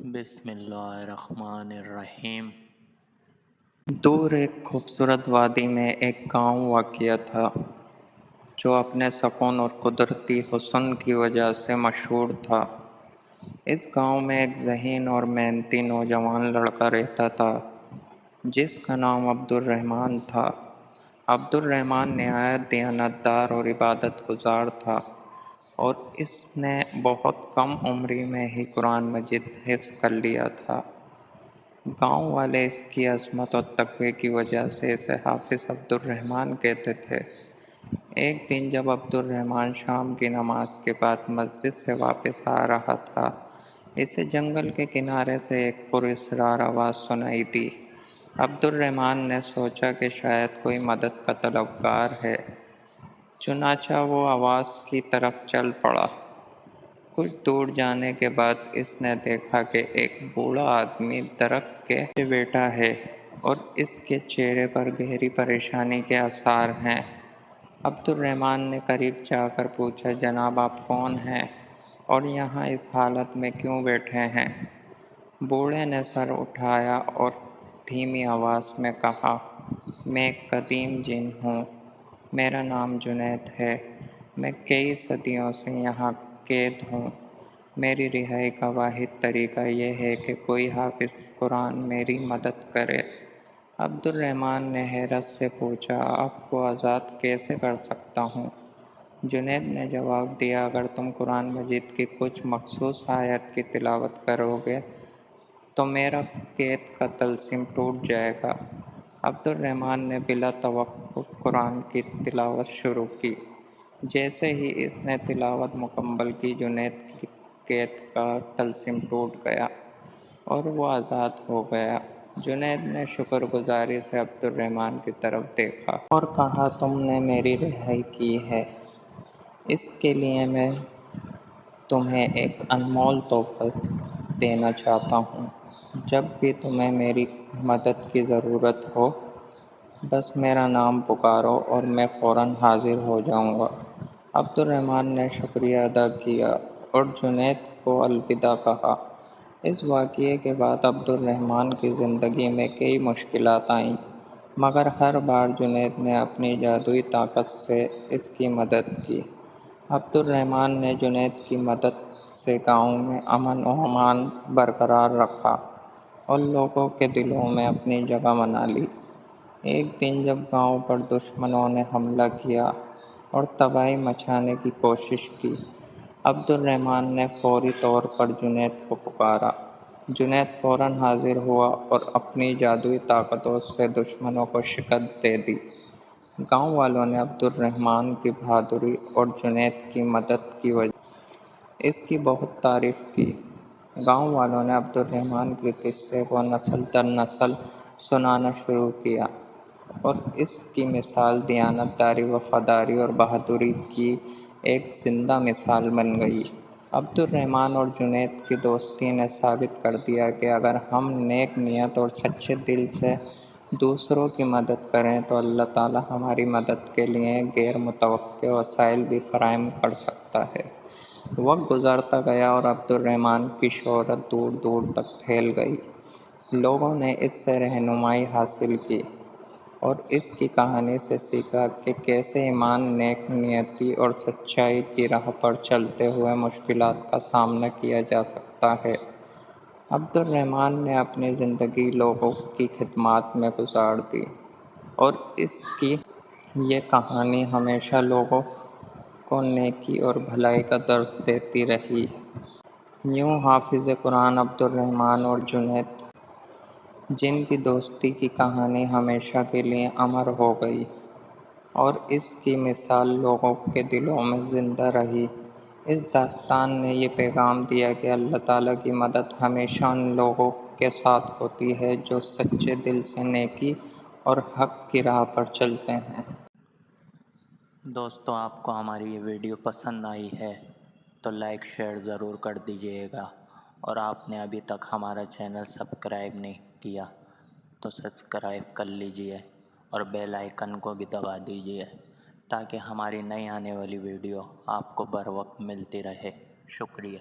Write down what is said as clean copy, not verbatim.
بسم اللہ الرحمن الرحیم۔ دور ایک خوبصورت وادی میں ایک گاؤں واقع تھا جو اپنے سکون اور قدرتی حسن کی وجہ سے مشہور تھا۔ اس گاؤں میں ایک ذہین اور محنتی نوجوان لڑکا رہتا تھا جس کا نام عبد الرحمن تھا۔ عبد الرحمن نہایت دیانتدار اور عبادت گزار تھا اور اس نے بہت کم عمری میں ہی قرآن مجید حفظ کر لیا تھا۔ گاؤں والے اس کی عظمت اور تقوی کی وجہ سے اسے حافظ عبد الرحمن کہتے تھے۔ ایک دن جب عبد الرحمن شام کی نماز کے بعد مسجد سے واپس آ رہا تھا، اسے جنگل کے کنارے سے ایک پراسرار آواز سنائی دی۔ عبد الرحمن نے سوچا کہ شاید کوئی مدد کا طلبگار ہے، چنانچہ وہ آواز کی طرف چل پڑا۔ کچھ دور جانے کے بعد اس نے دیکھا کہ ایک بوڑھا آدمی درخت کے نیچے بیٹھا ہے اور اس کے چہرے پر گہری پریشانی کے آثار ہیں۔ عبد الرحمن نے قریب جا کر پوچھا، جناب آپ کون ہیں اور یہاں اس حالت میں کیوں بیٹھے ہیں؟ بوڑھے نے سر اٹھایا اور دھیمی آواز میں کہا، میں ایک قدیم جن ہوں، میرا نام جنید ہے، میں کئی صدیوں سے یہاں قید ہوں۔ میری رہائی کا واحد طریقہ یہ ہے کہ کوئی حافظ قرآن میری مدد کرے۔ عبد الرحمن نے حیرت سے پوچھا، آپ کو آزاد کیسے کر سکتا ہوں؟ جنید نے جواب دیا، اگر تم قرآن مجید کی کچھ مخصوص آیت کی تلاوت کرو گے تو میرا قید کا طلسم ٹوٹ جائے گا۔ عبد الرحمن نے بلا توقف قرآن کی تلاوت شروع کی۔ جیسے ہی اس نے تلاوت مکمل کی، جنید کی قید کا طلسم ٹوٹ گیا اور وہ آزاد ہو گیا۔ جنید نے شکر گزاری سے عبد الرحمن کی طرف دیکھا اور کہا، تم نے میری رہائی کی ہے، اس کے لیے میں تمہیں ایک انمول تحفہ دینا چاہتا ہوں۔ جب بھی تمہیں میری مدد کی ضرورت ہو، بس میرا نام پکارو اور میں فوراً حاضر ہو جاؤں گا۔ عبد الرحمن نے شکریہ ادا کیا اور جنید کو الوداع کہا۔ اس واقعے کے بعد عبد الرحمن کی زندگی میں کئی مشکلات آئیں، مگر ہر بار جنید نے اپنی جادوئی طاقت سے اس کی مدد کی۔ عبد الرحمن نے جنید کی مدد سے گاؤں میں امن و امان برقرار رکھا اور لوگوں کے دلوں میں اپنی جگہ بنا لی۔ ایک دن جب گاؤں پر دشمنوں نے حملہ کیا اور تباہی مچانے کی کوشش کی، عبد الرحمن نے فوری طور پر جنید کو پکارا۔ جنید فوراً حاضر ہوا اور اپنی جادوئی طاقتوں سے دشمنوں کو شکست دے دی۔ گاؤں والوں نے عبد الرحمن کی بہادری اور جنید کی مدد کی وجہ سے اس کی بہت تعریف کی۔ گاؤں والوں نے عبد الرحمن کے قصے کو نسل در نسل سنانا شروع کیا اور اس کی مثال دیانتداری، وفاداری اور بہادری کی ایک زندہ مثال بن گئی۔ عبد الرحمن اور جنید کی دوستی نے ثابت کر دیا کہ اگر ہم نیک نیت اور سچے دل سے دوسروں کی مدد کریں تو اللہ تعالیٰ ہماری مدد کے لیے غیر متوقع وسائل بھی فراہم کر سکتا ہے۔ وقت گزرتا گیا اور عبد الرحمن کی شہرت دور دور تک پھیل گئی۔ لوگوں نے اس سے رہنمائی حاصل کی اور اس کی کہانی سے سیکھا کہ کیسے ایمان، نیک نیتی اور سچائی کی راہ پر چلتے ہوئے مشکلات کا سامنا کیا جا سکتا ہے۔ عبد الرحمن نے اپنی زندگی لوگوں کی خدمات میں گزار دی اور اس کی یہ کہانی ہمیشہ لوگوں کو نیکی اور بھلائی کا درس دیتی رہی ہے۔ یوں حافظ قرآن عبد الرحمن اور جنید، جن کی دوستی کی کہانی ہمیشہ کے لیے امر ہو گئی اور اس کی مثال لوگوں کے دلوں میں زندہ رہی۔ اس داستان نے یہ پیغام دیا کہ اللہ تعالیٰ کی مدد ہمیشہ ان لوگوں کے ساتھ ہوتی ہے جو سچے دل سے نیکی اور حق کی راہ پر چلتے ہیں۔ دوستو، آپ کو ہماری یہ ویڈیو پسند آئی ہے تو لائک شیئر ضرور کر دیجیے گا، اور آپ نے ابھی تک ہمارا چینل سبسکرائب نہیں کیا تو سبسکرائب کر لیجیے اور بیل آئیکن کو بھی دبا دیجیے تاکہ ہماری نئی آنے والی ویڈیو آپ کو بر وقت ملتی رہے۔ شکریہ۔